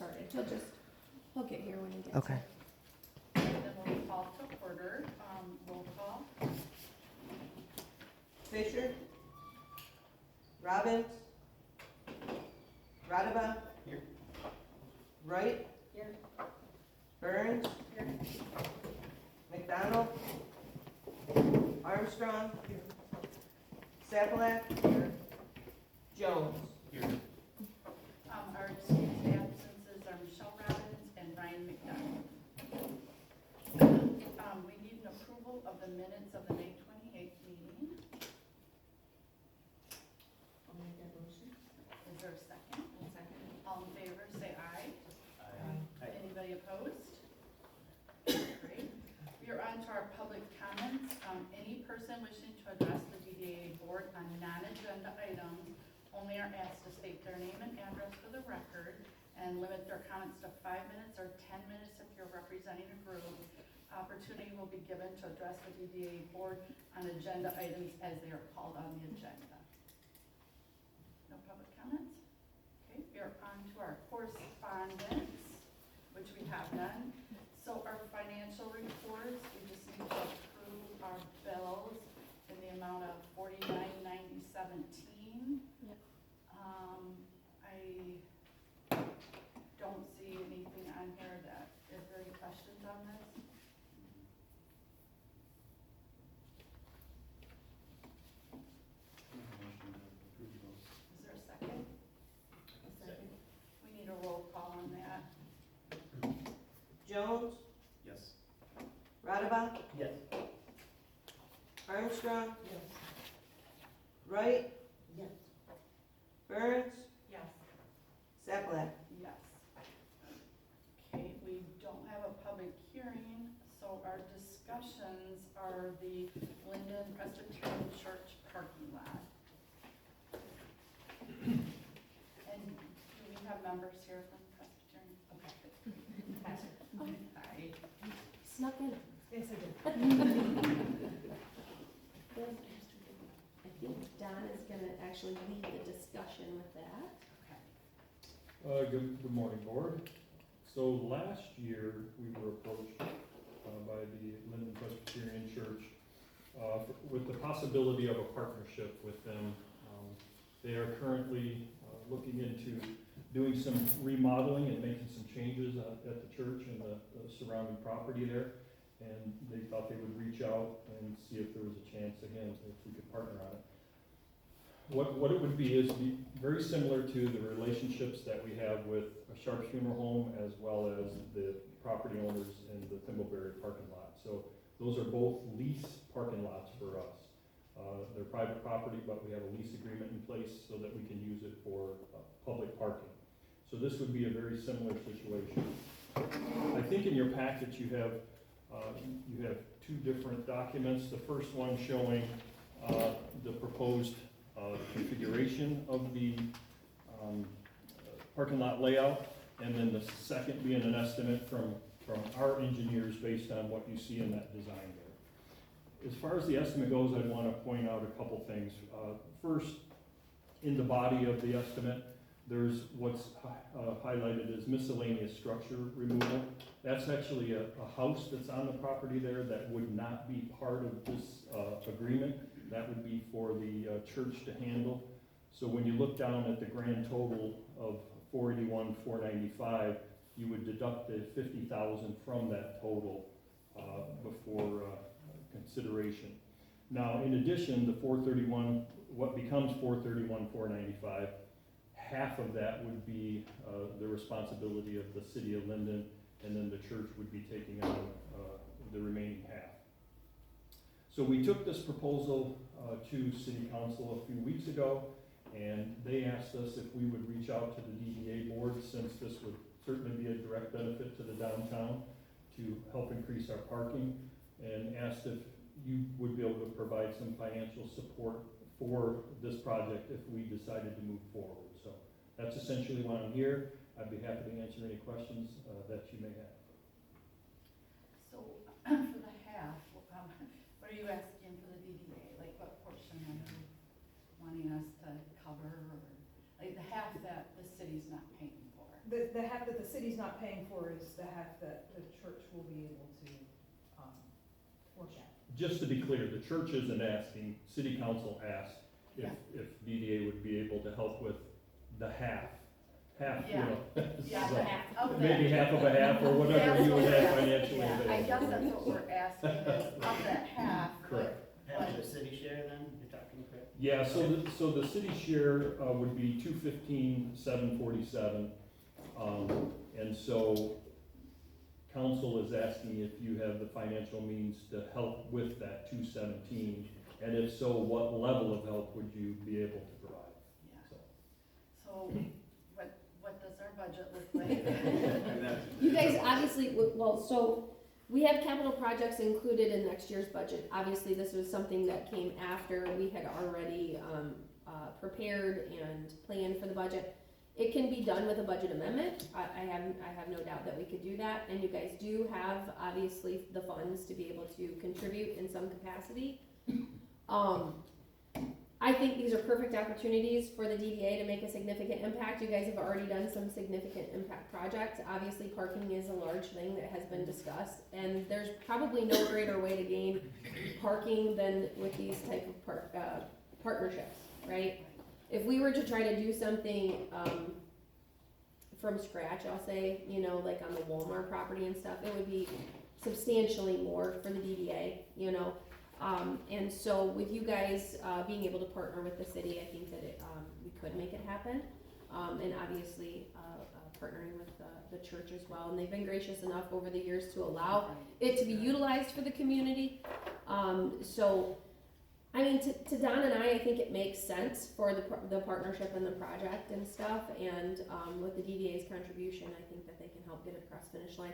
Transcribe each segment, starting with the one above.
started. He'll get here when he gets Okay. here. And then we'll call to order, roll call. Fisher. Robbins. Radaba. Here. Wright. Here. Burns. Here. McDonald. Armstrong. Sapalak. Jones. Here. Our excused absences are Michelle Robbins and Ryan McDonald. We need an approval of the minutes of the May 28th meeting. I'll make that motion. Is there a second? One second. All in favor, say aye. Aye. Anybody opposed? Great. We are on to our public comments. Any person wishing to address the DDA board on non-agenda items only are asked to state their name and address for the record and limit their comments to 5 minutes or 10 minutes if you're representing a group. Opportunity will be given to address the DDA board on agenda items as they are called on the agenda. No public comments? Okay, we are on to our correspondence, which we have none. So our financial reports, we just need to approve our bills in the amount of $49.90.17. Yep. I don't see anything on here that, is there any questions on this? Is there a second? A second. We need a roll call on that. Jones. Yes. Radaba. Yes. Armstrong. Yes. Wright. Yes. Burns. Yes. Sapalak. Yes. Okay, we don't have a public hearing, so our discussions are the Linden Presbyterian Church parking lot. And do we have members here from Presbyterian? Okay. Hi. Snuck in. Yes, I did. I think Don is gonna actually lead the discussion with that. Okay. Good morning, board. So last year, we were approached by the Linden Presbyterian Church with the possibility of a partnership with them. They are currently looking into doing some remodeling and making some changes at the church and the surrounding property there. And they thought they would reach out and see if there was a chance, again, if we could partner on it. What it would be is be very similar to the relationships that we have with a Sharps Funeral Home as well as the property owners in the Thimbleberry parking lot. So those are both lease parking lots for us. They're private property, but we have a lease agreement in place so that we can use it for public parking. So this would be a very similar situation. I think in your packet you have two different documents. The first one showing the proposed configuration of the parking lot layout, and then the second being an estimate from our engineers based on what you see in that design there. As far as the estimate goes, I'd want to point out a couple things. First, in the body of the estimate, there's what's highlighted as miscellaneous structure removal. That's actually a house that's on the property there that would not be part of this agreement. That would be for the church to handle. So when you look down at the grand total of $481,495, you would deduct the $50,000 from that total before consideration. Now, in addition, the what becomes $431,495, half of that would be the responsibility of the city of Linden, and then the church would be taking on the remaining half. So we took this proposal to City Council a few weeks ago, and they asked us if we would reach out to the DDA board, since this would certainly be a direct benefit to the downtown to help increase our parking, and asked if you would be able to provide some financial support for this project if we decided to move forward. So that's essentially why I'm here. I'd be happy to answer any questions that you may have. So for the half, what are you asking for the DDA? Like what portion are you wanting us to cover, or like the half that the city's not paying for? the half that the city's not paying for is the half that the church will be able to, work at. Just to be clear, the church isn't asking, city council asked if DDA would be able to help with the half, you Yeah. know. Yeah, So, half of maybe that. half of a half, or whatever you would have financially Yeah, I guess available. that's what we're asking, is of that half. Correct. Half the city share then, you're talking, correct? Yeah, so the city share, would be 215,747. And so council is asking if you have the financial means to help with that 217. And if so, what level of help would you be able to provide? Yeah. So, So what does our budget look like? You guys obviously, well, so we have capital projects included in next year's budget. Obviously, this was something that came after we had already prepared and planned for the budget. It can be done with a budget amendment. I have no doubt that we could do that, and you guys do have, obviously, the funds to be able to contribute in some capacity. I think these are perfect opportunities for the DDA to make a significant impact. You guys have already done some significant impact projects. Obviously, parking is a large thing that has been discussed, and there's probably no greater way to gain parking than with these type of partnerships, right? If we were to try to do something from scratch, I'll say, you know, like on the Walmart property and stuff, it would be substantially more for the DDA, you know. And so with you guys being able to partner with the city, I think that we could make it happen. And obviously partnering with the church as well. And they've been gracious enough over the years to allow it to be utilized for the community. So, I mean, to Don and I think it makes sense for the partnership and the project and stuff. And with the DDA's contribution, I think that they can help get it across the finish line.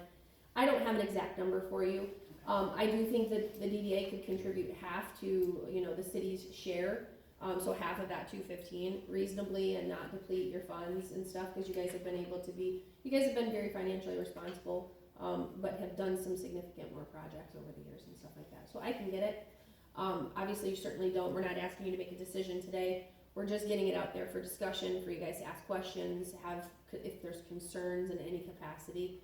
I don't have an exact number for you. I do think that the DDA could contribute half to, you know, the city's share, so half of that 215 reasonably, and not deplete your funds and stuff, because you guys have been very financially responsible, but have done some significant more projects over the years and stuff like that. So I can get it. Obviously, you certainly don't. We're not asking you to make a decision today. We're just getting it out there for discussion, for you guys to ask questions, if there's concerns in any capacity.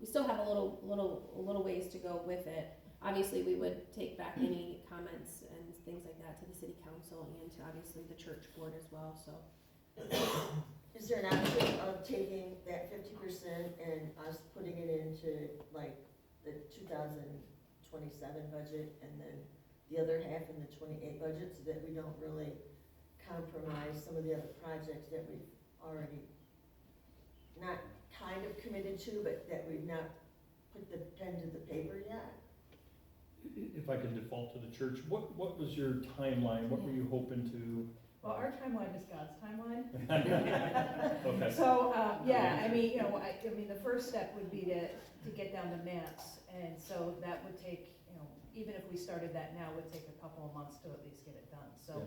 We still have a little ways to go with it. Obviously, we would take back any comments and things like that to the city council and to obviously the church board as well, so. Is there an option of taking that 50% and us putting it into like the 2027 budget and then the other half in the 28 budget, so that we don't really compromise some of the other projects that we've already not kind of committed to, but that we've not put the pen to the paper yet? if I could default to the church, what was your timeline? What were you hoping to? Well, our timeline is God's timeline. Okay. So, yeah, I mean, you know, I mean, the first step would be to get down to minutes, and so that would take, you know, even if we started that now, it would take a couple of months to at least get it done, so.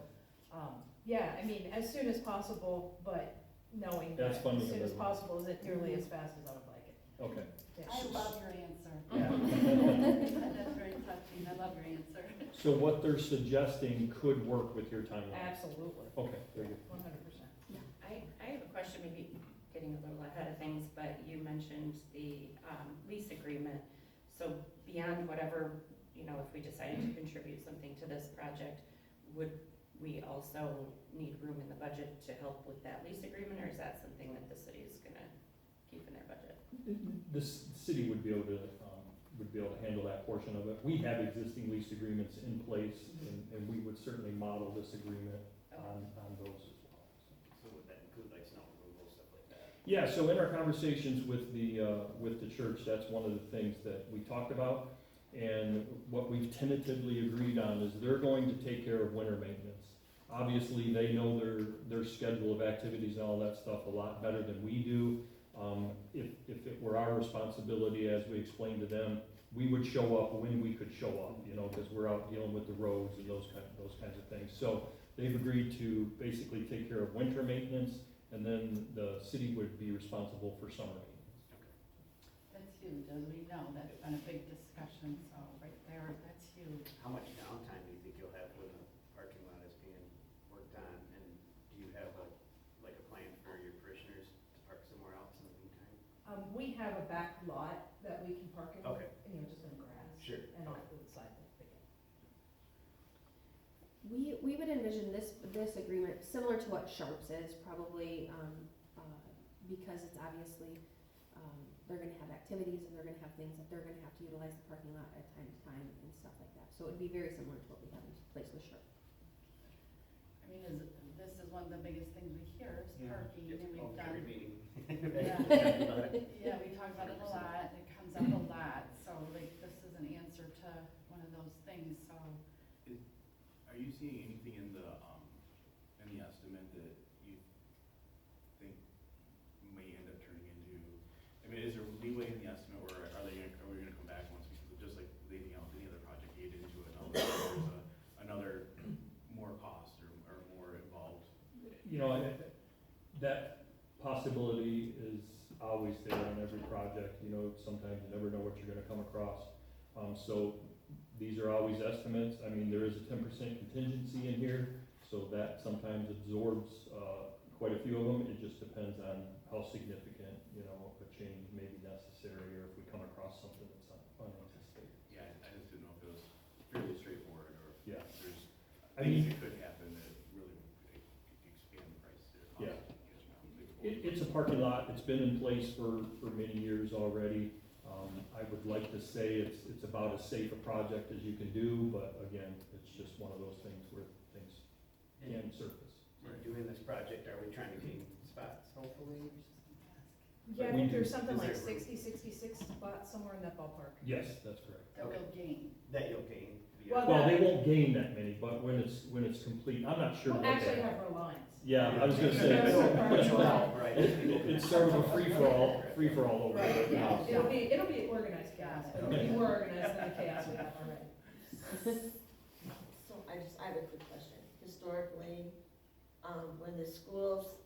Yeah, I mean, as soon as possible, but knowing that That's funding as soon as available. possible isn't nearly as fast as I would like it. Okay. Yeah. I love your answer. Yeah. That's very touching, I love your answer. So what they're suggesting could work with your timeline? Absolutely, Okay, very good. 100%. I have a question, maybe getting a little ahead of things, but you mentioned the lease agreement. So beyond whatever, you know, if we decided to contribute something to this project, would we also need room in the budget to help with that lease agreement, or is that something that the city is gonna keep in their budget? The city would be able to handle that portion of it. We have existing lease agreements in place, and we would certainly model this agreement on those as well. So would that include like snow removal, stuff like that? Yeah, so in our conversations with the church, that's one of the things that we talked about. And what we've tentatively agreed on is they're going to take care of winter maintenance. Obviously, they know their schedule of activities and all that stuff a lot better than we do. If it were our responsibility, as we explained to them, we would show up when we could show up, you know, because we're out dealing with the roads and those kinds of things. So they've agreed to basically take care of winter maintenance, and then the city would be responsible for summer maintenance. That's huge, as we know, that's been a big discussion, so right there, that's huge. How much downtime do you think you'll have when the parking lot is being worked on? And do you have a plan for your parishioners to park somewhere else in the We have a back lot that we can park in, Okay. you know, just in the grass. Sure. And off to the side that they get. We would envision this agreement similar to what Sharps is, probably, because it's obviously, they're gonna have activities and they're gonna have things that they're gonna have to utilize the parking lot at time to time and stuff like that. So it would be very similar to what we have in place with Sharp. I mean, this is one of the biggest things we hear is parking, and we've done. Every meeting. Yeah, we talk about it a lot, it comes up a lot, so like, this is an answer to one of those things, so. Are you seeing anything in the estimate that you think may end up turning into, I mean, is there leeway in the estimate, or are we gonna come back once, because just like anything else, any other project, you get into it, and there's another more cost or more involved? You know, that possibility is always there on every project, you know, sometimes you never know what you're gonna come across. So these are always estimates, I mean, there is a 10% contingency in here, so that sometimes absorbs, quite a few of them, it just depends on how significant, you know, a change may be necessary, or if we come across something that's unanticipated. Yeah, I just didn't know if it was fairly straightforward, or if Yeah. there's I things mean, that could happen that really expand the price or cost. Yeah. You know, it's a parking lot, it's been in place for many years already. I would like to say it's about as safe a project as you can do, but again, it's just one of those things where things can surface. We're doing this project, are we trying to gain spots, hopefully? Yeah, I We think do. there's something Is like there room? 66 spots, somewhere in that ballpark. Yes, that's correct. That will gain. That you'll gain via. Well, Well, they won't gain that many, but when it's complete, I'm not sure We'll what they actually have. have row lines. Yeah, I was gonna say, Yeah. it's, Well, right. it's sort of a free-for-all over there right now. Yeah, it'll be organized chaos, but it'll be more organized than the chaos we have already. So I have a quick question. Historically, when the schools,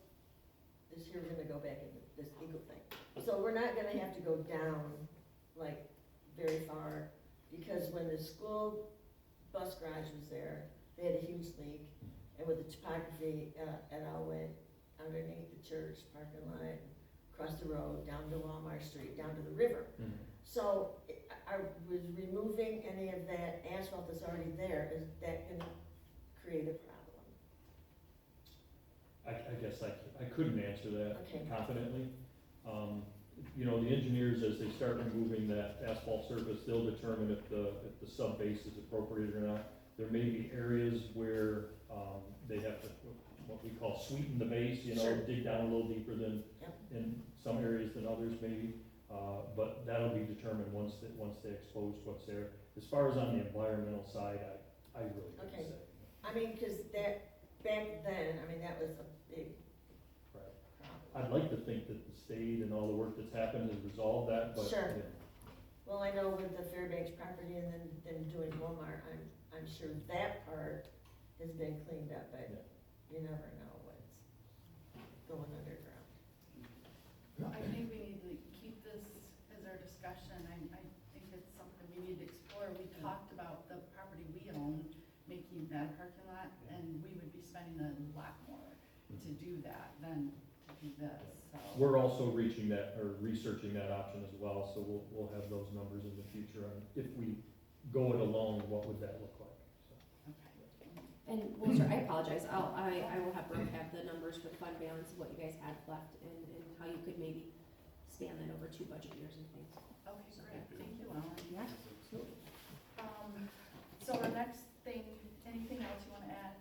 this year we're gonna go back into this Eagle thing. So we're not gonna have to go down like very far, because when the school bus garage was there, they had a huge leak. And with the topography, it all went underneath the church parking lot, across the road, down to Walmart Street, down to the river. Mhm. So was removing any of that asphalt that's already there, is that gonna create a problem? I guess I couldn't answer that Okay. confidently. You know, the engineers, as they start removing that asphalt surface, they'll determine if the sub base is appropriate or not. There may be areas where, they have to, what we call sweeten the base, you know, Sure. dig down a little deeper than, Yep. in some areas than others maybe. But that'll be determined once they expose what's there. As far as on the environmental side, I really couldn't Okay. say. I mean, cause that, back then, I mean, that was a big Right. problem. I'd like to think that the state and all the work that's happened has resolved that, but, Sure. you know, Well, I know with the Fairbanks property and then them doing Walmart, I'm sure that part has been cleaned up, but Yeah. you never know what's going underground. Well, I think we need to keep this as our discussion, I think it's something we need to explore. We talked about the property we own, making that a parking lot, and we would be spending a lot more to do that than to do this, so. we're also reaching that, or researching that option as well, so we'll have those numbers in the future on if we go it alone, what would that look like? So, Okay. And, well, sir, I apologize, I will have Brooke have the numbers for the fund balance of what you guys had left and how you could maybe span that over 2 budget years and things. Okay, great, thank you, Ellen. Yeah. So our next thing, anything else you wanna add?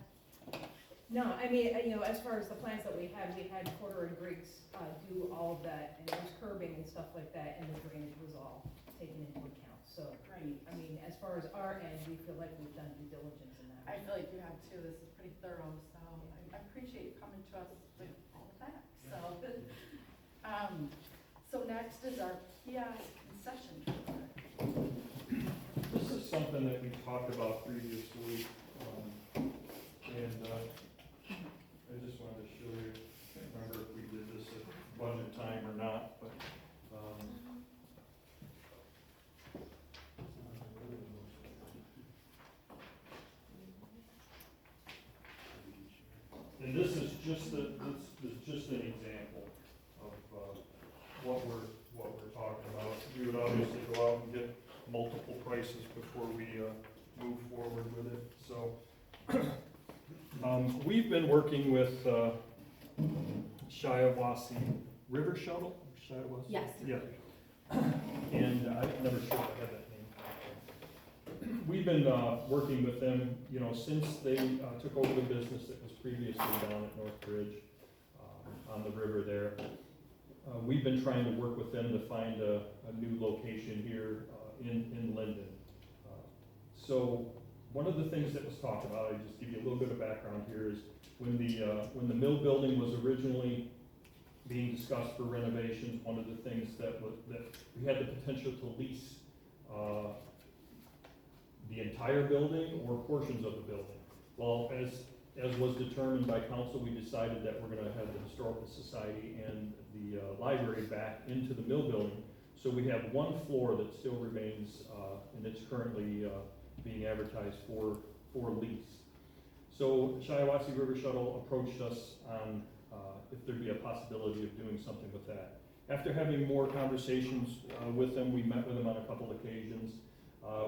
No, I mean, you know, as far as the plans that we had Porter and Griggs do all of that, and there's curbing and stuff like that, and the drainage was all taken into account. So, Great. I mean, as far as our end, we feel like we've done due diligence in that. I feel like you have too, this is pretty thorough, so I appreciate you coming to us with all the facts, so. So next is our kiosk concession trailer. This is something that we talked about previously, and I just wanted to show you, I can't remember if we did this at budget time or not, but, and this is just an example of, what we're obviously go out and get multiple prices before we move forward with it, so. We've been working with Shiawassee River Shuttle, Shiawassee? Yes. Yeah. And I'm never sure if I had that name. We've been working with them, you know, since they took over the business that was previously down at North Bridge, on the river there. We've been trying to work with them to find a new location here in Linden. So one of the things that was talked about, I just give you a little bit of background here, is when the mill building was originally being discussed for renovations, one of the things that we had the potential to lease the entire building or portions of the building. Well, as was determined by council, we decided that we're gonna have the Historical Society and the library back into the mill building. So we have one floor that still remains, and it's currently being advertised for lease. So Shiawassee River Shuttle approached us on if there'd be a possibility of doing something with that. After having more conversations with them, we met with them on a couple occasions.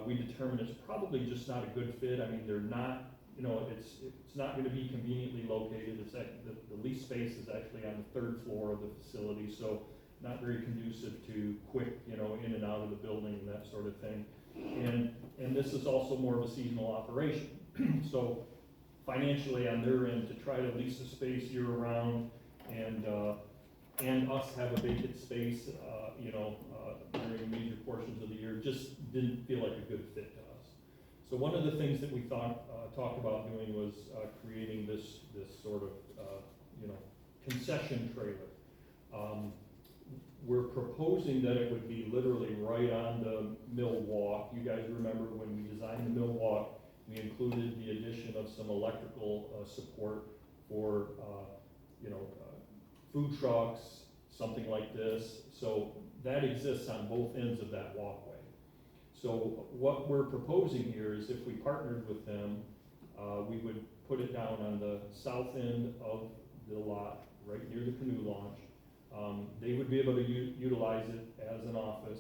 We determined it's probably just not a good fit. I mean, they're not, you know, it's not going to be conveniently located. It's the lease space is actually on the 3rd floor of the facility, so not very conducive to quick, you know, in and out of the building and that sort of thing. And this is also more of a seasonal operation. So financially on their end, to try to lease the space year round and us have a vacant space, you know, during major portions of the year, just didn't feel like a good fit to us. So one of the things that we talked about doing was creating this sort of, you know, concession trailer. We're proposing that it would be literally right on the mill walk. You guys remember when we designed the mill walk, we included the addition of some electrical support for, you know, food trucks, something like this. So that exists on both ends of that walkway. So what we're proposing here is if we partnered with them, we would put it down on the south end of the lot, right near the canoe launch. They would be able to utilize it as an office.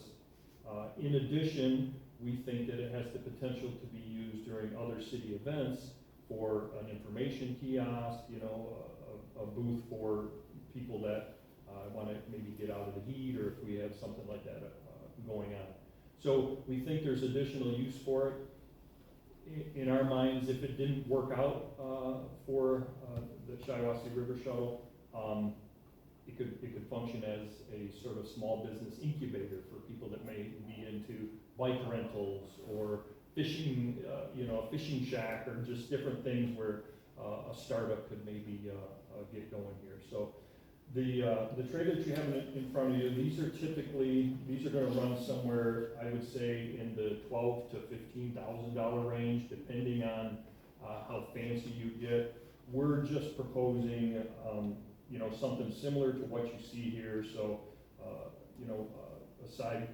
In addition, we think that it has the potential to be used during other city events for an information kiosk, you know, a booth for people that want to maybe get out of the heat, or if we have something like that going on. So we think there's additional use for it. In our minds, if it didn't work out for the Shiawassee River Shuttle, it could function as a sort of small business incubator for people that may be into bike rentals or fishing, you know, a fishing shack, or just different things where a startup could maybe get going here. So the trailer that you have in front of you, these are going to run somewhere, I would say, in the $12,000 to $15,000 range, depending on how fancy you get. We're just proposing, you know, something similar to what you see here. So, you know, a side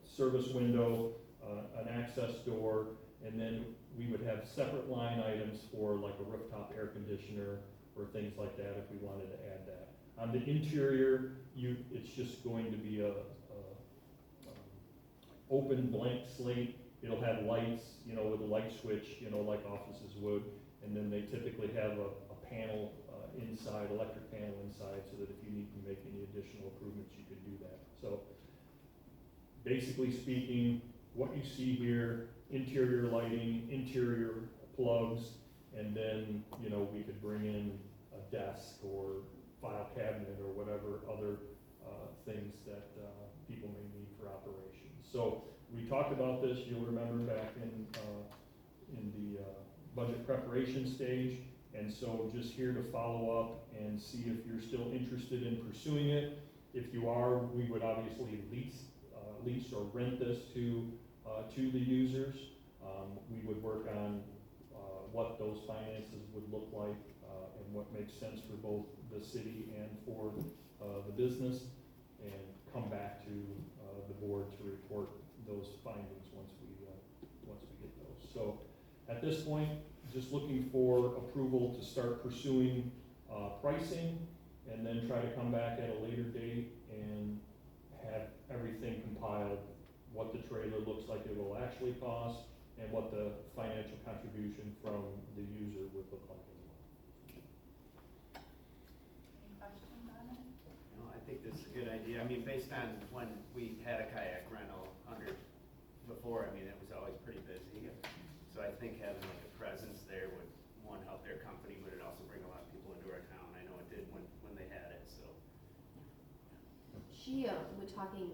service window, an access door, and then we would have separate line items for like a rooftop air conditioner or things like that if we wanted to add that. On the interior, it's just going to be a open blank slate. It'll have lights, you know, with a light switch, you know, like offices would, and then they typically have a panel inside, electric panel inside, so that if you need to make any additional improvements, you can do that. So basically speaking, what you see here, interior lighting, interior plugs, and then, you know, we could bring in a desk or file cabinet or whatever other things that people may need for operations. So we talked about this, you'll remember back in the budget preparation stage, and so just here to follow up and see if you're still interested in pursuing it. If you are, we would obviously lease or rent this to the users. We would work on what those finances would look like and what makes sense for both the city and for the business, and come back to the board to report those findings once we get those. So at this point, just looking for approval to start pursuing pricing, and then try to come back at a later date and have everything compiled what the trailer looks like it will actually cost, and what the financial contribution from the user would look like as well. Any questions on it? No, I think this is a good idea. I mean, based on when we had a kayak rental before, I mean, it was always pretty busy. So I think having like a presence there would, one, help their company, but it also bring a lot of people into our town. I know it did when they had it, so. She, when talking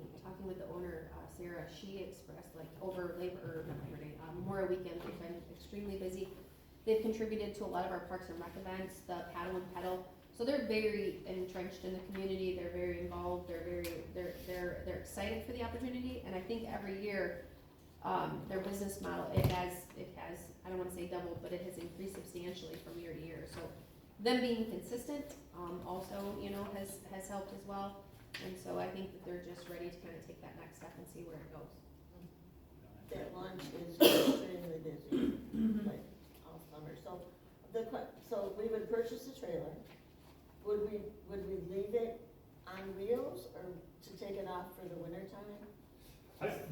with the owner, Sarah, she expressed like over not Labor Day, Memorial Weekend, they've been extremely busy. They've contributed to a lot of our Parks and Rec events, the Paddle and Pedal. So they're very entrenched in the community, they're very involved, they're excited for the opportunity, and I think every year, their business model, it has, I don't wanna say doubled, but it has increased substantially from year to year. So them being consistent, also, you know, has helped as well. And so I think that they're just ready to kind of take that next step and see where it goes. That launch is extremely busy, like all summer. So so we would purchase a trailer. Would we leave it on wheels or to take it off for the winter time?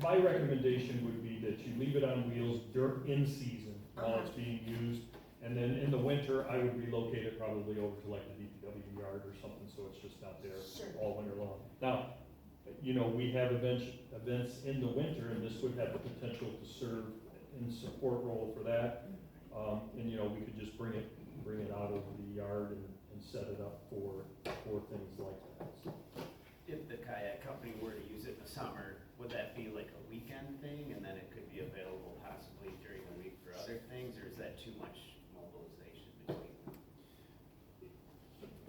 My recommendation would be that you leave it on wheels in season while it's being used. And then in the winter, I would relocate it probably over to like the DPW yard or something, so it's just not there all winter long. Now, you know, we have events in the winter, and this would have the potential to serve in support role for that. And, you know, we could just bring it out of the yard and set it up for things like that. So, If the kayak company were to use it in the summer, would that be like a weekend thing, and then it could be available possibly during the week for other things, or is that too much mobilization between them?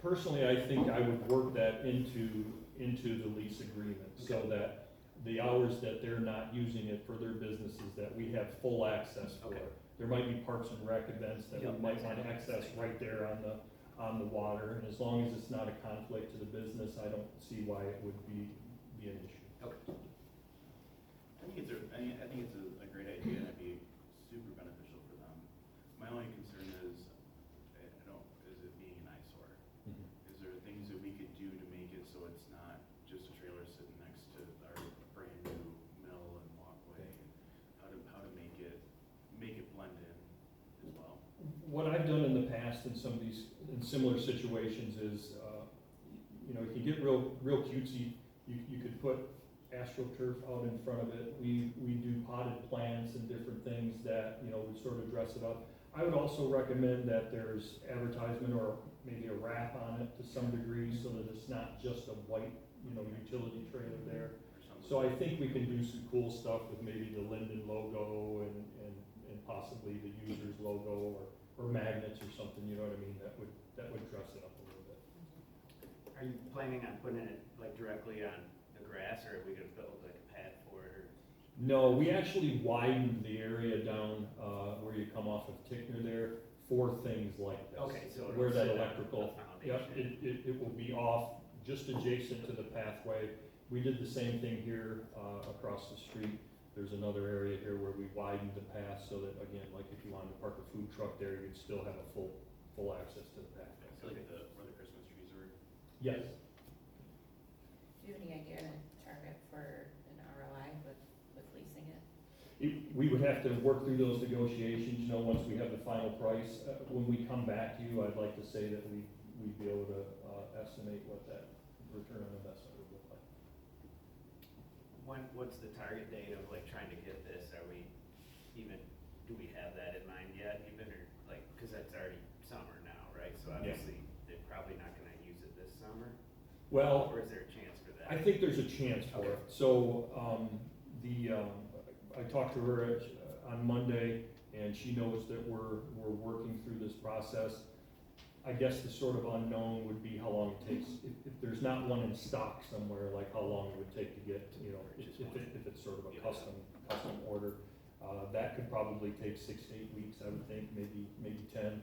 Personally, I think I would work that into the lease agreement, so that the hours that they're not using it for their businesses, that we have full access for. Okay. There might be Parks and Rec events that we Yep. might want to access right there on the water, and as long as it's not a conflict to the business, I don't see why it would be an issue. Okay. I think it's a great idea, and it'd be super beneficial for them. My only concern is, is it being an eyesore? Is there things that we could do to make it so it's not just a trailer sitting next to our brand new mill and walkway? And how to make it blend in as well? What I've done in the past in some of these, in similar situations is, you know, you can get real cutesy. You could put AstroTurf out in front of it. We do potted plants and different things that, you know, would sort of dress it up. I would also recommend that there's advertisement or maybe a wrap on it to some degree, so that it's not just a white, you know, utility trailer there. So I think we can do some cool stuff with maybe the Linden logo and possibly the user's logo or magnets or something, you know what I mean, that would dress it up a little bit. Are you planning on putting it like directly on the grass, or are we gonna build like a pad for it, or? No, we actually widened the area down, where you come off of Tickner there for things like this. Okay, so it'll Where that sit on electrical, the yep, foundation. it will be off just adjacent to the pathway. We did the same thing here, across the street. There's another area here where we widened the path so that, again, like if you wanted to park a food truck there, you'd still have a full access to the pathway. So like where the Christmas trees are? Yes. Do you have any idea on a target for an ROI with leasing it? We would have to work through those negotiations, you know, once we have the final price. When we come back to you, I'd like to say that we'd be able to estimate what that return on investment would look like. What's the target date of like trying to get this? Do we have that in mind yet even, or like, cause that's already summer now, right? So obviously they're probably not gonna use it this summer. Well, Or is there a chance for that? I think there's a chance for it. So, I talked to her on Monday, and she knows that we're working through this process. I guess the sort of unknown would be how long it takes, if there's not one in stock somewhere, like how long it would take to get, you know, if it's sort of a custom order. That could probably take 6 to 8 weeks, I would think, maybe 10,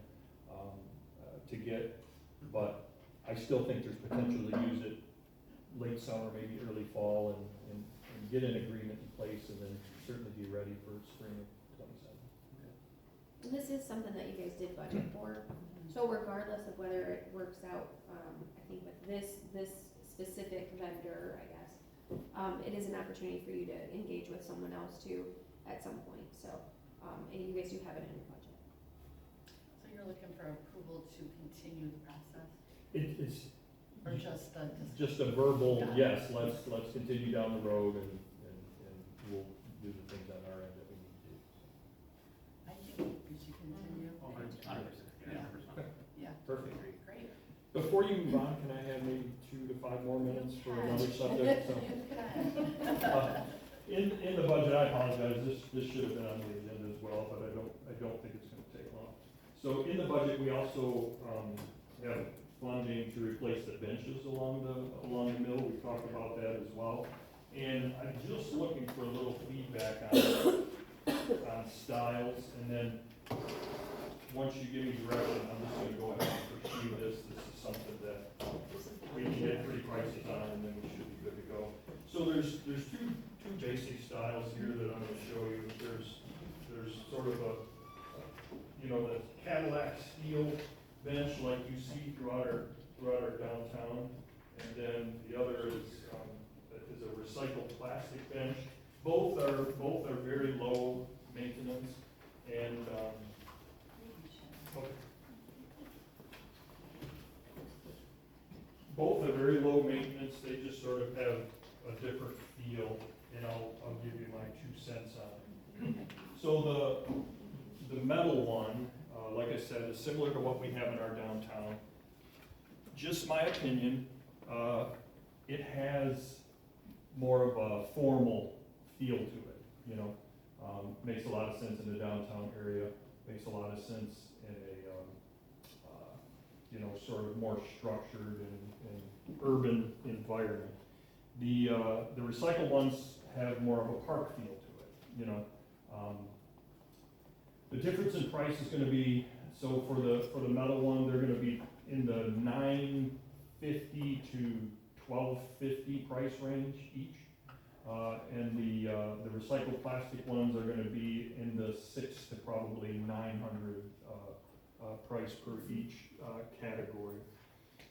to get. But I still think there's potential to use it late summer, maybe early fall, and get an agreement in place, and then certainly be ready for spring of '27. And this is something that you guys did budget for, so regardless of whether it works out, I think with this specific vendor, I guess, it is an opportunity for you to engage with someone else too at some point, so, and you guys do have it in your budget. So you're looking for approval to continue the process, It's or just the? just a verbal, yes, let's continue down the road and we'll do the things on our end that we need to do. I think we should continue. Oh, 100%, yeah, 100%. Yeah, Perfect. great. Before you move on, can I have maybe 2 to 5 more minutes for another subject? So, in the budget, I apologize, this should have been on the agenda as well, but I don't think it's gonna take long. So in the budget, we also, have funding to replace the benches along the mill, we talked about that as well. And I'm just looking for a little feedback on styles, and then, once you give me direction, I'm just gonna go ahead and pursue this. This is something that we can get pretty prices on, and then we should be good to go. So there's two basic styles here that I'm gonna show you. There's sort of a, the Cadillac steel bench like you see throughout our downtown. And then the other is a recycled plastic bench. Both are very low maintenance, and, both are very low maintenance. They just sort of have a different feel, and I'll give you my 2 cents on it. So the metal one, like I said, is similar to what we have in our downtown. Just my opinion, it has more of a formal feel to it, makes a lot of sense in the downtown area, makes a lot of sense in a, sort of more structured and urban environment. The recycled ones have more of a park feel to it, The difference in price is gonna be, so for the metal one, they're gonna be in the $9.50 to $12.50 price range each. And the recycled plastic ones are gonna be in the $600 to probably $900 price per each category.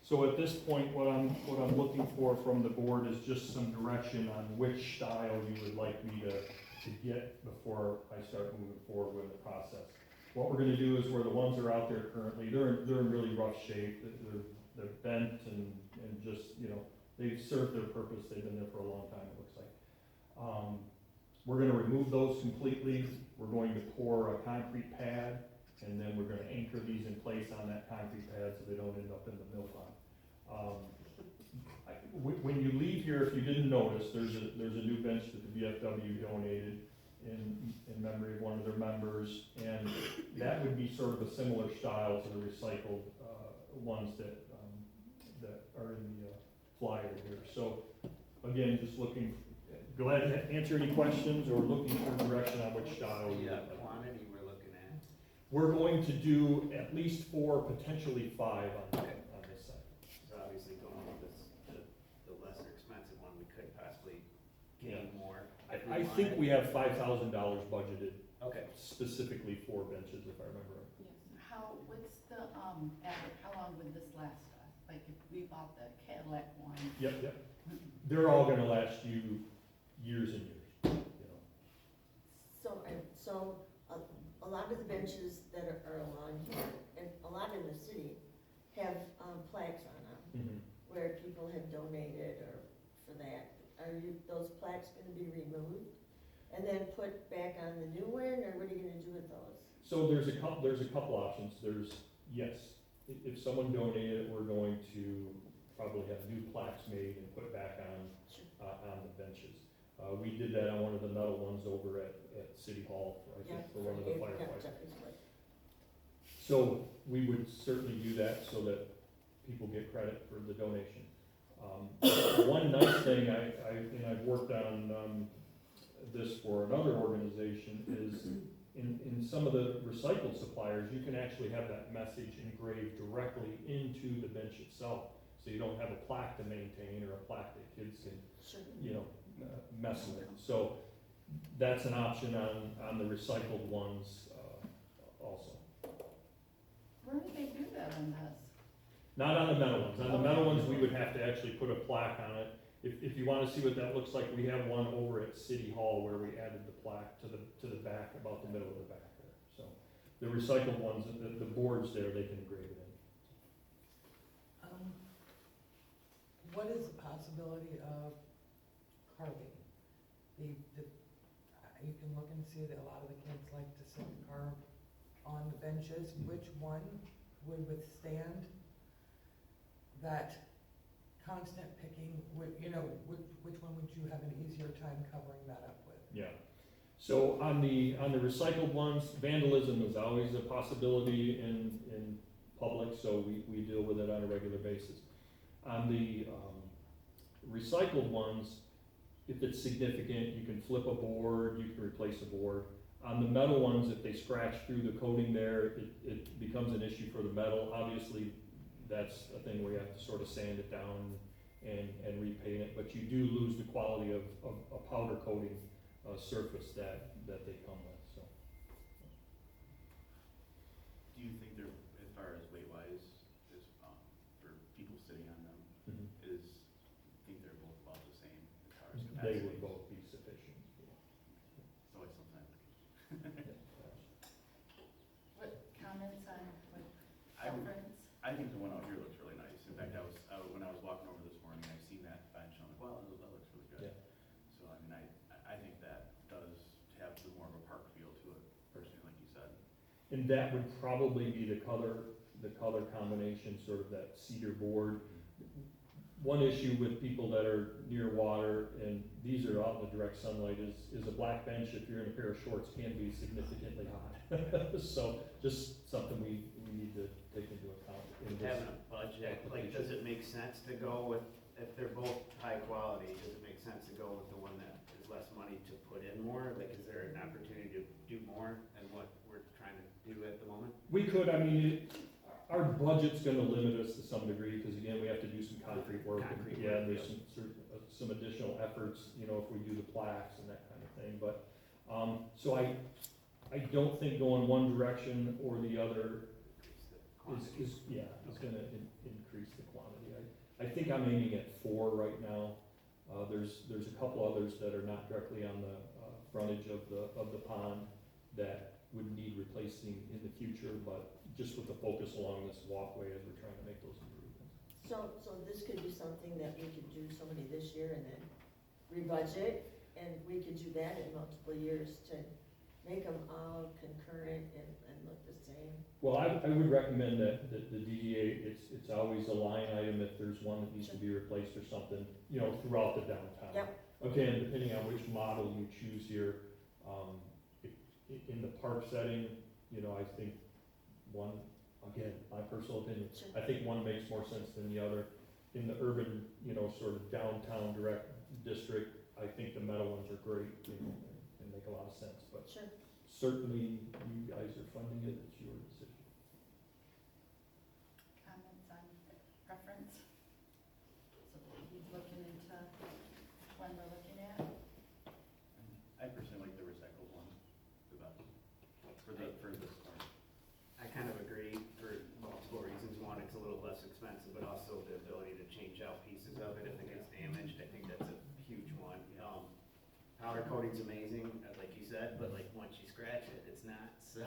So at this point, what I'm looking for from the board is just some direction on which style you would like me to get before I start moving forward with the process. What we're gonna do is, where the ones that are out there currently, they're in really rough shape, they're bent and just, they've served their purpose, they've been there for a long time, it looks like. We're gonna remove those completely, we're going to pour a concrete pad, and then we're gonna anchor these in place on that concrete pad so they don't end up in the mill pond. When you leave here, if you didn't notice, there's a new bench that the VFW donated in memory of one of their members, and that would be sort of a similar style to the recycled ones that are in the flyer here. So again, just glad to answer any questions or looking for direction on which style you would like. Quantity we're looking at. We're going to do at least 4, potentially 5 on this site. So obviously going with the lesser expensive one, we could possibly gain more. I think we have $5,000 budgeted Okay. specifically for benches, if I remember right. What's the, average, how long would this last us? Like if we bought the Cadillac one? Yep. They're all gonna last you years and years, So a lot of the benches that are along here, and a lot in the city, have plaques on them, Mhm. where people have donated or for that. Are those plaques gonna be removed and then put back on the new one, or what are you gonna do with those? So there's a couple options. Yes, if someone donated, we're going to probably have new plaques made and put back on the benches. We did that on one of the metal ones over at City Hall, I think, for one of the firefighters. So we would certainly do that so that people get credit for the donation. One nice thing, I've worked on this for another organization, is in some of the recycled suppliers, you can actually have that message engraved directly into the bench itself. So you don't have a plaque to maintain or a plaque that kids can, mess with. So that's an option on the recycled ones also. Where would they do that on this? Not on the metal ones. On the metal ones, we would have to actually put a plaque on it, if you wanna see what that looks like, we have one over at City Hall where we added the plaque to the back, about the middle of the back there. So, the recycled ones, the boards there, they can engrave it in. What is the possibility of carving? You can look and see that a lot of the kids like to sit and carve on the benches. Which one would withstand that constant picking? Which one would you have an easier time covering that up with? Yeah. So on the recycled ones, vandalism is always a possibility in public, so we deal with it on a regular basis. On the recycled ones, if it's significant, you can flip a board, you can replace a board. On the metal ones, if they scratch through the coating there, it becomes an issue for the metal. Obviously, that's a thing where you have to sort of sand it down and repaint it, but you do lose the quality of a powder coating surface that they come with, so. Do you think they're, as far as weight-wise, is, for people sitting on them, think they're both about the same as far as capacity? They would both be sufficient, yeah. So it's sometimes. What comments on, what I would- preference? I think the one out here looks really nice. In fact, when I was walking over this morning, I seen that bench, and I'm like, wow, that looks really good. Yeah. So, I mean, I think that does have more of a park feel to it, personally, like you said. And that would probably be the color combination, sort of that cedar board. One issue with people that are near water, and these are out in the direct sunlight, is a black bench, if you're in a pair of shorts, can be significantly hot. So, just something we need to take into account in this. Having a budget, like, does it make sense to go with, if they're both high quality, does it make sense to go with the one that is less money to put in more? Like, is there an opportunity to do more than what we're trying to do at the moment? We could, I mean, our budget's gonna limit us to some degree, because again, we have to do some concrete work. Concrete Yeah, and work, there's some additional efforts, if we do the plaques and that kind of thing, but, so I don't think going one direction or the other is gonna increase the quantity. I think I'm aiming at 4 right now. There's a couple others that are not directly on the, frontage of the pond that would need replacing in the future, but just with the focus along this walkway as we're trying to make those improvements. So this could be something that we could do so many this year and then rebudget, and we could do that in multiple years to make them all concurrent and look the same. Well, I would recommend that the DDA, it's always a line item if there's one that needs to be replaced or something, throughout the downtown. Yep. Okay, and depending on which model you choose here, in the park setting, I think one, again, my personal opinion, Sure. I think one makes more sense than the other. In the urban, sort of downtown direct district, I think the metal ones are great, and make a lot of sense, but Sure. certainly you guys are funding it, it's your decision. Comments on preference? So he's looking into when we're looking at. I personally like the recycled one the best, for this part. I kind of agree for multiple reasons. One, it's a little less expensive, but also the ability to change out pieces of it if it gets damaged. I think that's a huge one. Powder coating's amazing, like you said, but like once you scratch it, it's not, so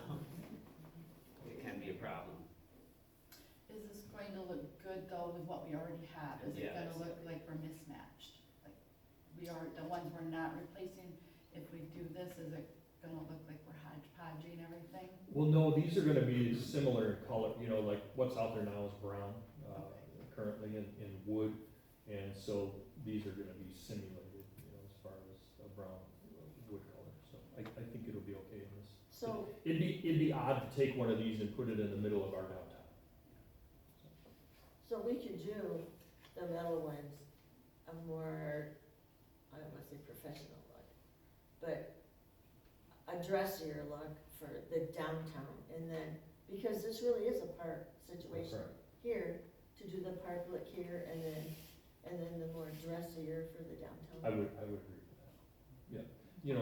it can be a problem. Is this going to look good though with what we already have? Is it Yeah, gonna that's- look like we're mismatched? Like, the ones we're not replacing, if we do this, is it gonna look like we're hodgepodging everything? Well, no, these are gonna be similar in color, like what's out there now is brown, currently in wood, and so these are gonna be simulated, as far as a brown wood color, so I think it'll be okay in this. So, It'd be odd to take one of these and put it in the middle of our downtown. so we could do the metal ones a more, I don't wanna say professional look, but a dressier look for the downtown, and then, because this really is a park situation here, to do the park look here, and then the more dressier for the downtown. I would agree with that, yeah.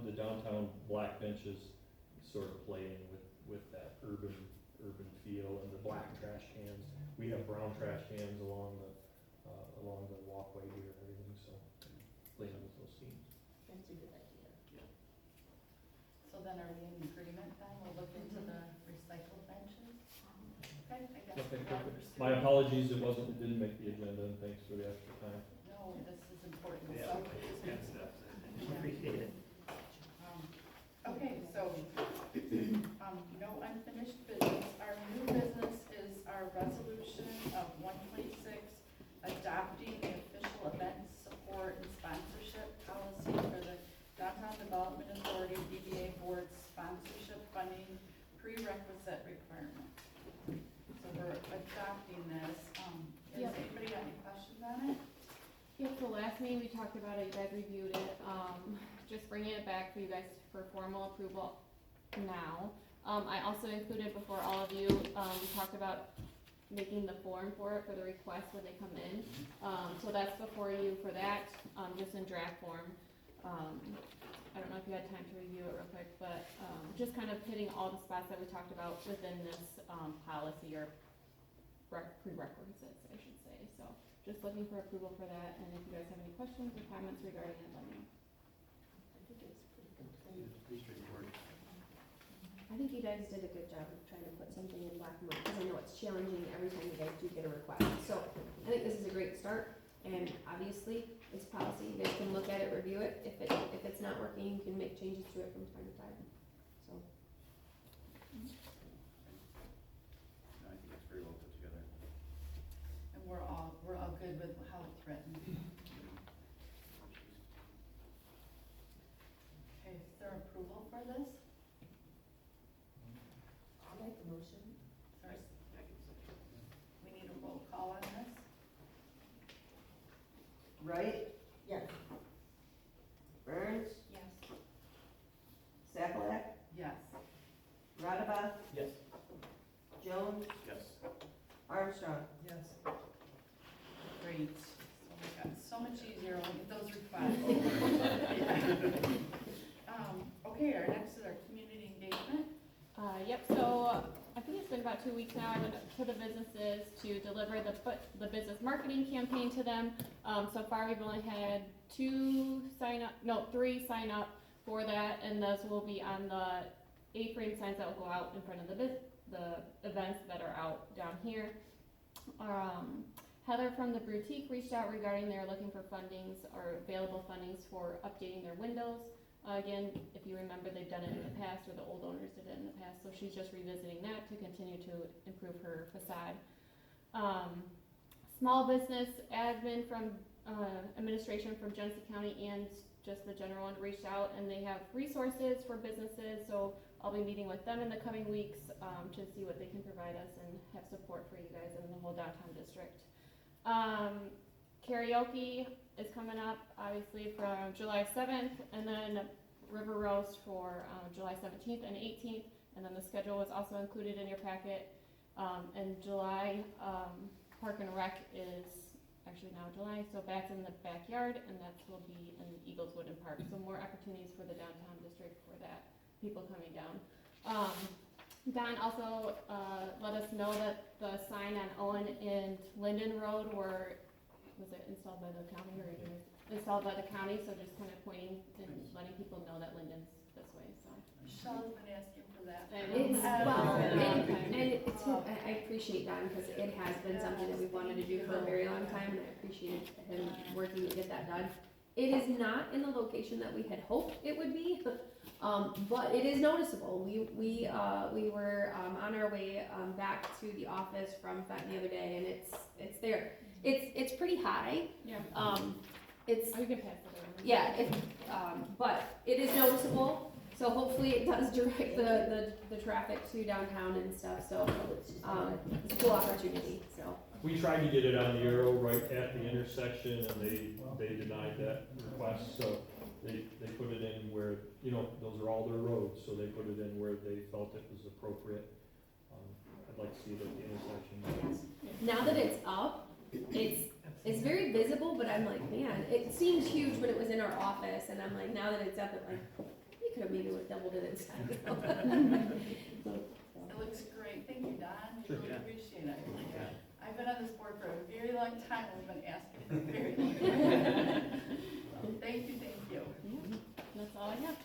The downtown black benches sort of play in with that urban feel, and the black trash cans. We have brown trash cans along the walkway here and everything, labels those seams. That's a good idea. So then are we in agreement then? We'll look into the recycled benches? Okay, I guess. Okay, we are perfect. pursuing- My apologies, it didn't make the agenda, and thanks for the extra time. No, this is important, Yeah, so. it's good stuff, so appreciate it. Okay, so, no unfinished business. Our new business is our resolution of 126, adopting the official event support and sponsorship policy for the Downtown Development Authority DDA Board sponsorship funding prerequisite requirement. So we're adopting this. Has Yep. anybody got any questions on it? Yep, the last meeting we talked about it, you guys reviewed it, just bringing it back for you guys for formal approval now. I also included before all of you, we talked about making the form for it, for the request when they come in. So that's before you for that, just in draft form. I don't know if you had time to review it real quick, but, just kind of hitting all the spots that we talked about within this, policy or prerequisites, I should say, so. Just looking for approval for that, and if you guys have any questions or comments regarding it, let me know. I think it's pretty complete. It's pretty straightforward. I think you guys did a good job of trying to put something in black and white, because I know it's challenging every time you guys do get a request. So I think this is a great start, and obviously, it's policy, you guys can look at it, review it. If it's not working, you can make changes to it from time to time, so. No, I think it's very well put together. And we're all good with how it's written. Okay, is there approval for this? I'll make the motion. Sorry, we need a roll call on this? Wright, Yes. Burns, Yes. Sakalak, Yes. Radaba, Yes. Jones, Yes. Armstrong. Yes. Great. So we got so much easier when we get those requests. Okay, our next is our community engagement. Yep, so I think it's been about 2 weeks now, I went to the businesses to deliver the business marketing campaign to them. So far, we've only had 3 sign up for that, and those will be on the A-frame signs that will go out in front of the events that are out down here. Heather from the boutique reached out regarding they're looking for fundings or available fundings for updating their windows. Again, if you remember, they've done it in the past, or the old owners did it in the past, so she's just revisiting that to continue to improve her facade. Small business admin from, administration from Genesee County and just the general one reached out, and they have resources for businesses, so I'll be meeting with them in the coming weeks, to see what they can provide us and have support for you guys in the whole downtown district. Karaoke is coming up, obviously, from July 7th, and then River Roast for July 17th and 18th, and then the schedule was also included in your packet. And July, Park and Rec is actually now July, so that's in the backyard, and that will be in Eagles Wooden Park. So more opportunities for the downtown district for that, people coming down. Don also let us know that the sign on Owen and Linden Road was it installed by the county or installed by the county, so just kind of pointing and letting people know that Linden's this way, so. Michelle's been asking for that. It's, well, and I appreciate Don, because it has been something that we've wanted to do for a very long time, and I appreciate him working to get that done. It is not in the location that we had hoped it would be, but it is noticeable. We were, on our way, back to the office from Fenton the other day, and it's there. It's pretty high. Yeah. It's, oh, you can pass it over. Yeah, but it is noticeable, so hopefully it does direct the traffic to downtown and stuff, so, it's a cool opportunity, so. We tried to get it on the arrow right at the intersection, and they denied that request, so they put it in where, those are all their roads, so they put it in where they felt it was appropriate. I'd like to see it at the intersection. Now that it's up, it's very visible, but I'm like, man, it seemed huge when it was in our office, and I'm like, now that it's up, I'm like, you could have maybe doubled it in size. It looks great. Thank you, Don. We Sure. really appreciate it. I've been on this board for a very long time. We've been asking for a very long time. Thank you. That's all I have.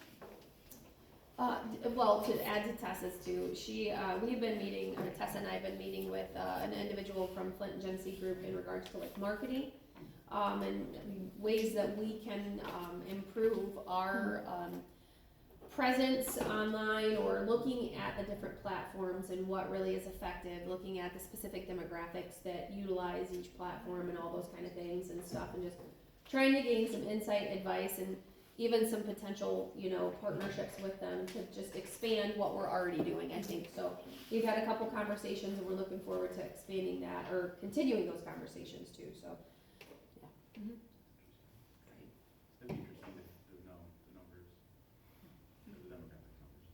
Well, to add to Tessa's too, we've been meeting, or Tessa and I have been meeting with, an individual from Flint Genesee Group in regards to like marketing, and ways that we can, improve our, presence online, or looking at the different platforms and what really is effective, looking at the specific demographics that utilize each platform and all those kind of things and stuff, and just trying to gain some insight, advice, and even some potential, partnerships with them to just expand what we're already doing, I think. So we've had a couple conversations and we're looking forward to expanding that, or continuing those conversations too, so, yeah. It'd be interesting to know the numbers, the demographic numbers.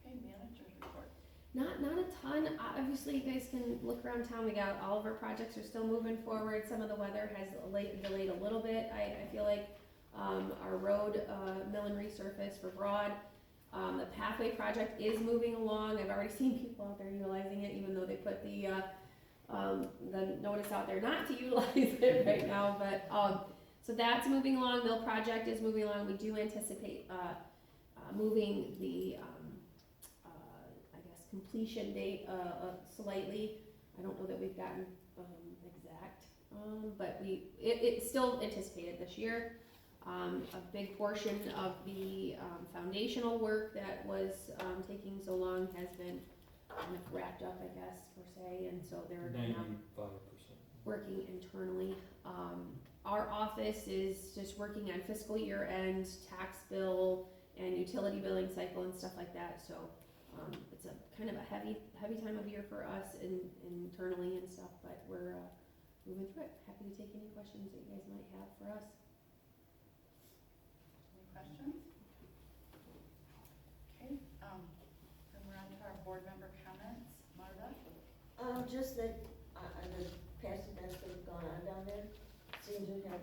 Okay, manager's report. Not a ton. Obviously, you guys can look around town. We got all of our projects are still moving forward. Some of the weather has delayed a little bit. I feel like our road mill and resurface for Broad. The pathway project is moving along. I've already seen people out there utilizing it, even though they put the notice out there not to utilize it right now. But so that's moving along. Mill project is moving along. We do anticipate moving the completion date slightly. I don't know that we've gotten exact, but it's still anticipated this year. A big portion of the foundational work that was taking so long has been kind of wrapped up, I guess, per se, and so they're now 95%. working internally. Our office is just working on fiscal year end, tax bill, and utility billing cycle and stuff like that, so it's a kind of a heavy time of year for us internally and stuff, but we're moving through it. Happy to take any questions that you guys might have for us. Any questions? Okay, then we're on to our board member comments. Marta? Just that, the past events that have gone on down there seem to have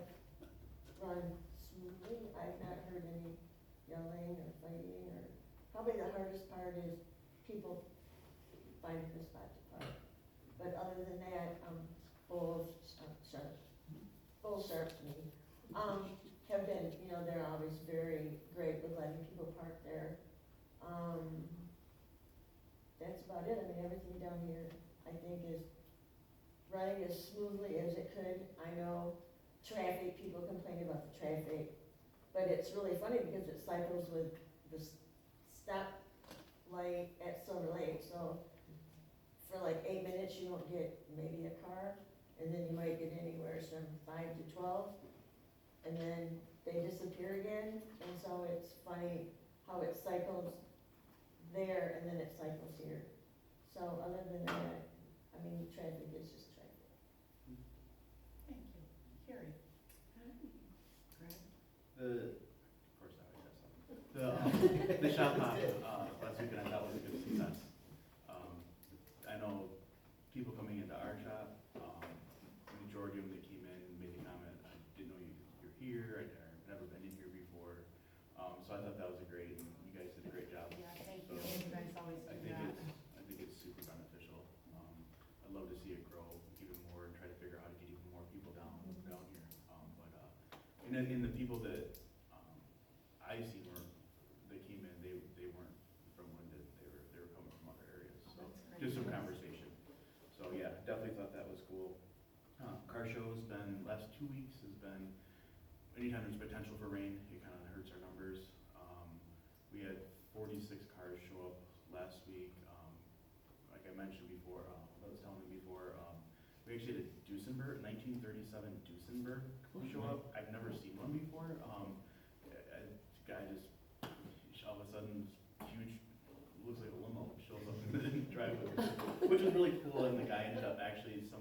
run smoothly. I've not heard any yelling or fighting, or probably the hardest part is people finding a spot to park. But other than that, Bull Sharp to me, have been, they're always very great with letting people park there. That's about it. I mean, everything down here, I think, is running as smoothly as it could. I know traffic, people complain about the traffic, but it's really funny because it cycles with the stop light at Silver Lake, so for like 8 minutes you don't get maybe a car, and then you might get anywhere from 5 to 12, and then they disappear again, and so it's funny how it cycles there and then it cycles here. So other than that, I mean, traffic is just traffic. Thank you. Carrie? Greg? Of course, I always have something. The shop hop last weekend, I thought was a good success. I know people coming into our shop, the majority of them that came in made the comment, I didn't know you're here, I've never been in here before. So I thought that was great, and you guys did a great job. Yeah, thank So you. You guys always I do think that. I think it's super beneficial. I'd love to see it grow even more and try to figure out how to get even more people down here. In the people that I see that came in, they weren't from Linden, they were coming from other areas. So That's great. just some conversation. So yeah, definitely thought that was cool. Car show's been, last 2 weeks has been, anytime there's potential for rain, it kind of hurts our numbers. We had 46 cars show up last week. Like I mentioned before, I was telling them before, we actually had a Duesenberg, 1937 Duesenberg show up. I've never seen one before. A guy just, all of a sudden, huge, looks like a limo, shows up in the driveway, which was really cool. And the guy ended up actually an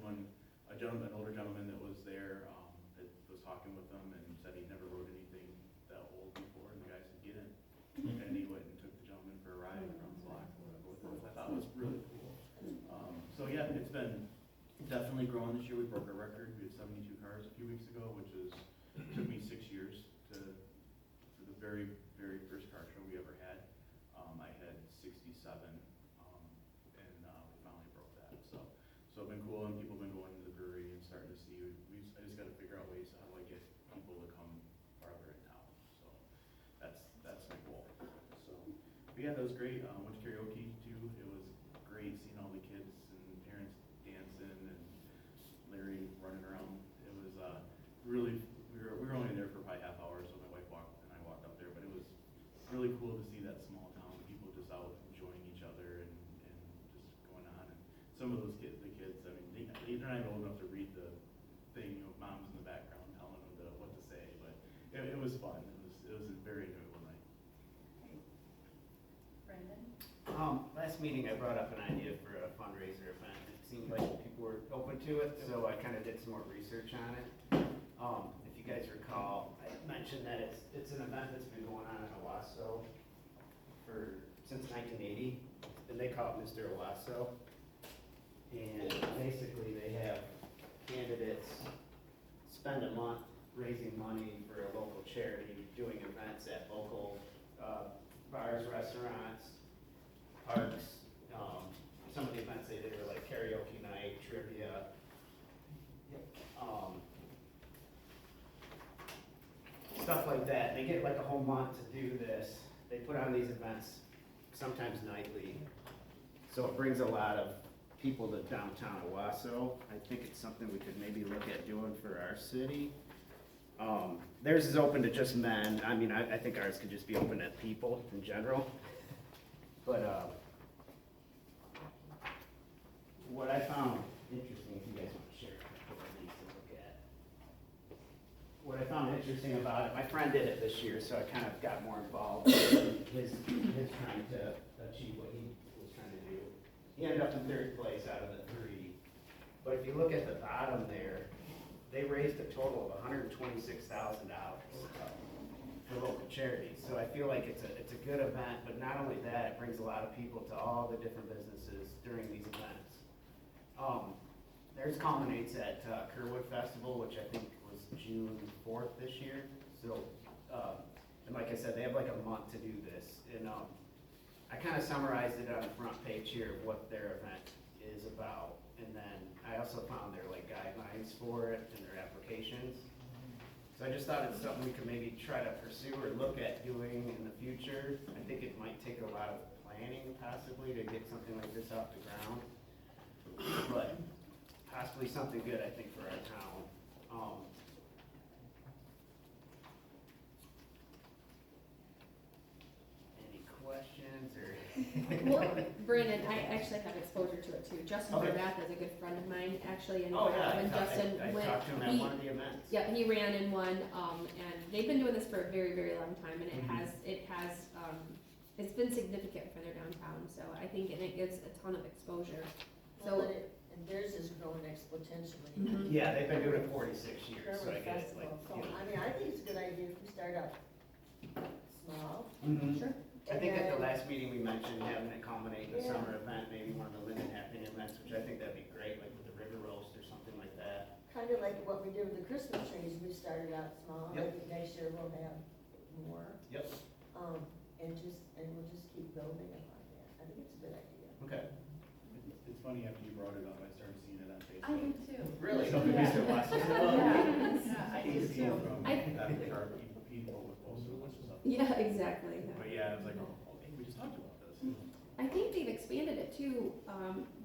older gentleman that was there, that was talking with them and said he never rode anything that old before. And the guy said, get in. And he went and took the gentleman for a ride around the block or whatever with him, which I thought was really cool. So yeah, it's been definitely growing this year. We broke our record. We had 72 cars a few weeks ago, which took me 6 years for the very, very first car show we ever had. I had 67, and we finally broke that. So it's been cool, and people have been going to the brewery and starting to see. I just got to figure out ways how do I get people to come But yeah, that was great. Went to karaoke too. It was great seeing all the kids and parents dancing and Larry running around. It was really, we were only there for probably half hour, so my wife and I walked up there, but it was really cool to see that small town, people just out enjoying each other and just going on. And some of those kids, I mean, they're not even old enough to read the thing, mom's in the background telling them what to say, but it was fun. It was a very enjoyable night. Brandon? Last meeting I brought up an idea for a fundraiser event. It seemed like people were open to it, so I kind of did some more research on it. If you guys recall, I mentioned that it's an event that's been going on in Owasso since 1980, and they call it Mr. Owasso. And basically they have candidates spend a month raising money for a local charity, doing events at local bars, restaurants, parks. Some of the events they did were like karaoke night, trivia. Stuff like that. They get like a whole month to do this. They put on these events, sometimes nightly. So it brings a lot of people to downtown Owasso. I think it's something we could maybe look at doing for our city. Theirs is open to just men. I mean, I think ours could just be open to people in general. But what I found interesting, if you guys want to share a couple of these to look at. What I found interesting about it, my friend did it this year, so I kind of got more involved in his trying to achieve what he was trying to do. He ended up in 3rd place out of the 3. But if you look at the bottom there, they raised a total of $126,000 for local charities. So I feel like it's a good event, but not only that, it brings a lot of people to all the different businesses during these events. Theirs culminates at Kerwood Festival, which I think was June 4th this year. So, and like I said, they have like a month to do this. And I kind of summarized it on the front page here of what their event is about. And then I also found their like guidelines for it and their applications. So I just thought it's something we could maybe try to pursue or look at doing in the future. I think it might take a lot of planning possibly to get something like this off the ground. But possibly something good, I think, for our town. Any questions or? Well, Brandon, I actually have exposure to it too. Justin Okay. Horvath is a good friend of mine, actually, and Oh, yeah, when Justin I went, talked to him at one of the events. yeah, he ran in one, and they've been doing this for a very, very long time, and it's been significant for their downtown, so I think, and it gives a ton of exposure. Well, So, and theirs is growing exponentially. Mhm. Yeah, they've been doing it 46 years, so I guess like, So, I mean, I think it's a good idea if we start out small. Mhm. Sure. I think at the and then- last meeting we mentioned having it culminate in a Yeah. summer event, maybe one of the Linden happening events, which I think that'd be great, like with the river roast or something like that. Kind of like what we did with the Christmas trees, we started out small, I Yep. think next year we'll have more. Yep. And we'll just keep building upon that, I think it's a good idea. Okay. It's funny, after you brought it up, I started seeing it on Facebook. I do too. Really? Something Yeah. Mr. Watson. Yeah, I do too. From I- that car, people with posted a bunch of stuff. yeah, exactly. But yeah, I was like, oh, hey, we just talked about this. I think they've expanded it too.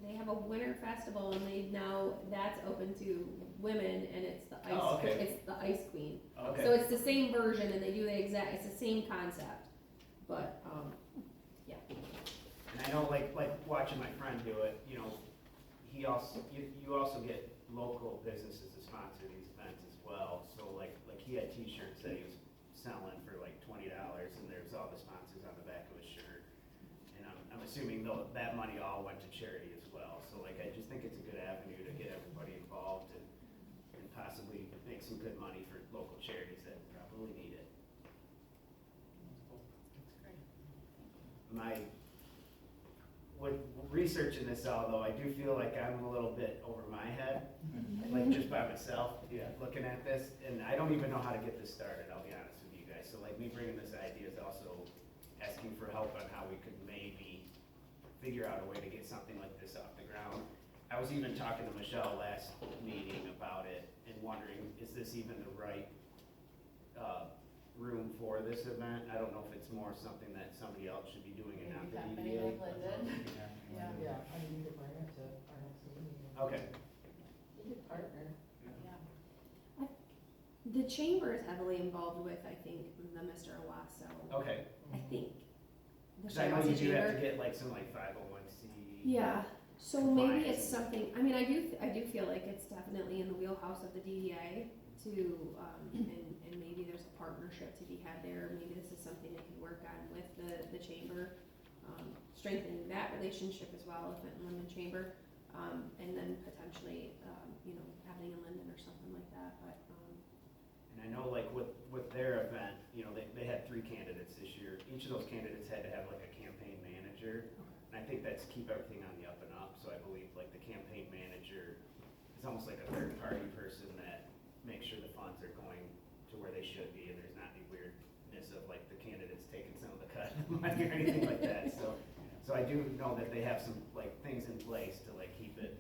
They have a winter festival and that's open to women and it's the ice, Oh, okay. it's the Ice Queen. Okay. So it's the same version and they do it's the same concept, but, yeah. And I know, like watching my friend do it, you know, you also get local businesses to sponsor these events as well. So like he had T-shirts that he was selling for like $20, and there's all the sponsors on the back of his shirt. And I'm assuming though that money all went to charity as well. So like I just think it's a good avenue to get everybody involved and possibly make some good money for local charities that probably need it. With researching this all though, I do feel like I'm a little bit over my head, like just by myself, looking at this, and I don't even know how to get this started, I'll be honest with you guys. So like me bringing this idea is also asking for help on how we could maybe figure out a way to get something like this off the ground. I was even talking to Michelle last meeting about it and wondering, is this even the right room for this event. I don't know if it's more something that somebody else should be doing and not the Maybe DDA. happening like Linden. Yeah. Yeah, I mean, you could bring it to our next meeting. Okay, You could partner. Yeah. The chamber is heavily involved with, I think, the Mr. Owasso, okay. I think. The Cause I know you Shiawassee do have Chamber. to get like some like 501c. Yeah, so maybe it's Fine. something, I mean, I do feel like it's definitely in the wheelhouse of the DDA to, and maybe there's a partnership to be had there, maybe this is something they could work on with the chamber, strengthening that relationship as well, with the Linden Chamber, and then potentially, happening in Linden or something like that, but, And I know like with their event, they had 3 candidates this year. Each of those candidates had to have like a campaign manager. And I think that's keep everything on the up and up, so I believe like the campaign manager is almost like a third party person that makes sure the funds are going to where they should be and there's not any weirdness of like the candidates taking some of the cut money or anything like that, so I do know that they have some like things in place to like keep it